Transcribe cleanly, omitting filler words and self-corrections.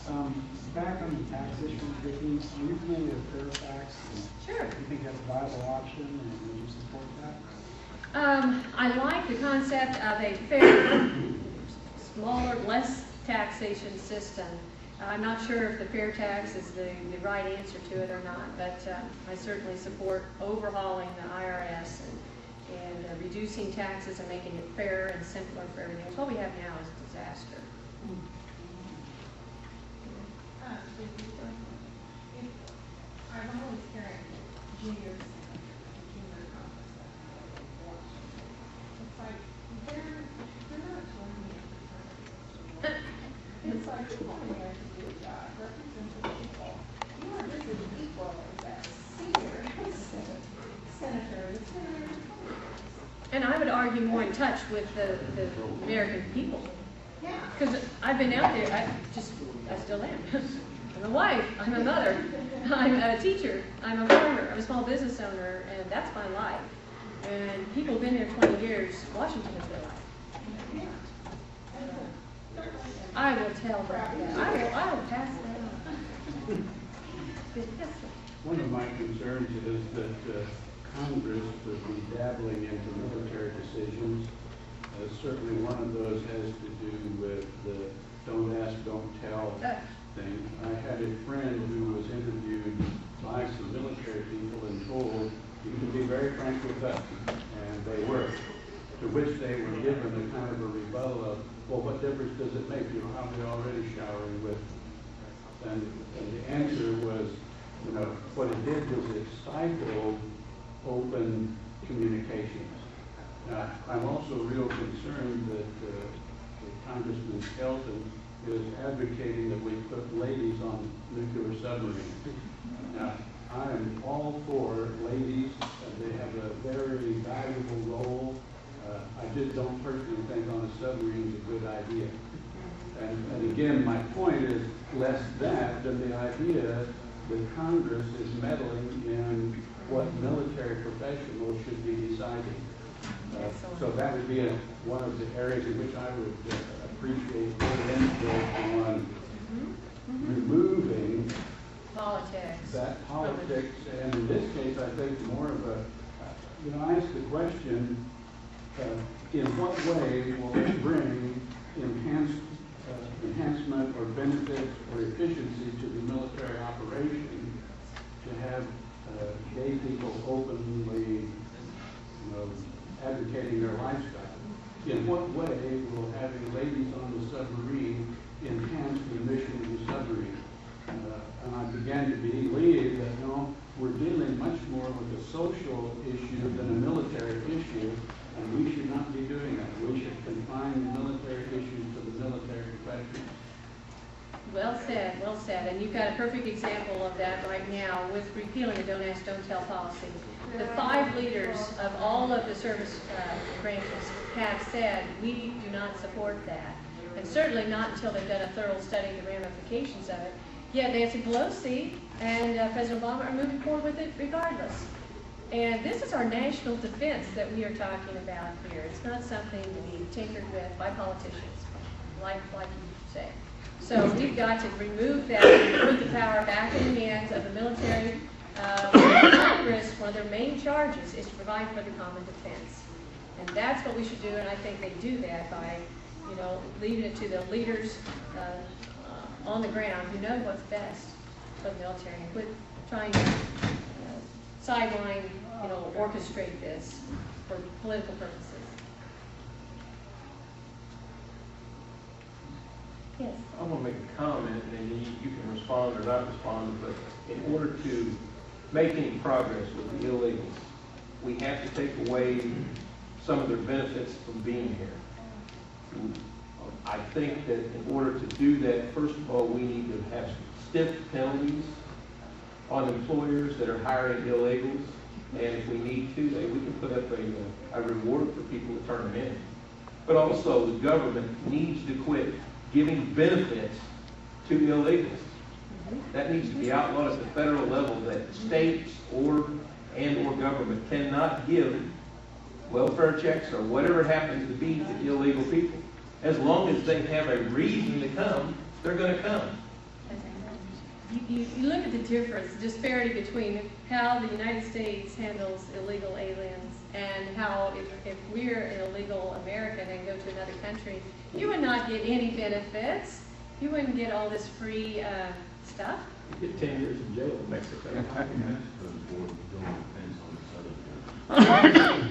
Back on the tax issue, Vicky, are you familiar with Fairfax? Sure. Do you think that's a viable option, and would you support that? I like the concept of a fair, smaller, less taxation system. I'm not sure if the fair tax is the right answer to it or not, but I certainly support overhauling the IRS and reducing taxes and making it fairer and simpler for everything. What we have now is a disaster. I'm always hearing juniors conference. It's like they're not joining me. It's like you're coming there to do a job, represent the people. You are just as equal as that senior senator. And I would argue more in touch with the American people. Yeah. Because I've been out there, I still am. I'm a wife, I'm a mother, I'm a teacher, I'm a farmer, I'm a small business owner, and that's my life. And people have been there 20 years, Washington is their life. I will tell them that. I will pass that on. One of my concerns is that Congress would be dabbling into military decisions. Certainly one of those has to do with the don't ask, don't tell thing. I had a friend who was interviewed by some military people and told, you can be very frank with us, and they were. To which they were given a kind of a rebuttal of, well, what difference does it make? You're probably already showering with. And the answer was, what it did was it stifled open communications. Now, I'm also real concerned that Congressman Skelton is advocating that we put ladies on nuclear submarines. Now, I am all for ladies. They have a very valuable role. I just don't personally think on a submarine is a good idea. And again, my point is less that than the idea that Congress is meddling in what military professionals should be deciding. So that would be one of the areas in which I would appreciate more input on removing Politics. that politics. And in this case, I think more of a, I asked the question, in what way will it bring enhancement or benefits or efficiency to the military operation to have gay people openly advocating their lifestyle? In what way will having ladies on the submarine enhance the mission of the submarine? And I began to believe that, we're dealing much more with a social issue than a military issue, and we should not be doing that. We should confine the military issues to the military professionals. Well said, well said. And you've got a perfect example of that right now with repealing the don't ask, don't tell policy. The 5 leaders of all of the service branches have said, we do not support that. And certainly not until they've done a thorough study of the ramifications of it. Yet Nancy Pelosi and President Obama are moving forward with it regardless. And this is our national defense that we are talking about here. It's not something to be tinkered with by politicians, like you say. So we've got to remove that and put the power back in the hands of the military. Congress, one of their main charges is to provide for the common defense. And that's what we should do, and I think they do that by, leaving it to the leaders on the ground who know what's best for the military and quit trying to sideline, orchestrate this for political purposes. Yes. I want to make a comment, and you can respond or not respond, but in order to make any progress with the illegals, we have to take away some of their benefits from being here. I think that in order to do that, first of all, we need to have stiff penalties on employers that are hiring illegals, and if we need to, we can put up a reward for people to turn them in. But also, the government needs to quit giving benefits to illegals. That needs to be outlawed at the federal level, that states or government cannot give welfare checks or whatever it happens to be to illegal people. As long as they have a reason to come, they're going to come. you look at the difference, the disparity between how the United States handles illegal aliens and how if we're an illegal American and go to another country, you would not get any benefits. You wouldn't get all this free stuff. You get 10 years in jail in Mexico. I can ask for the board to go and depends on the subject.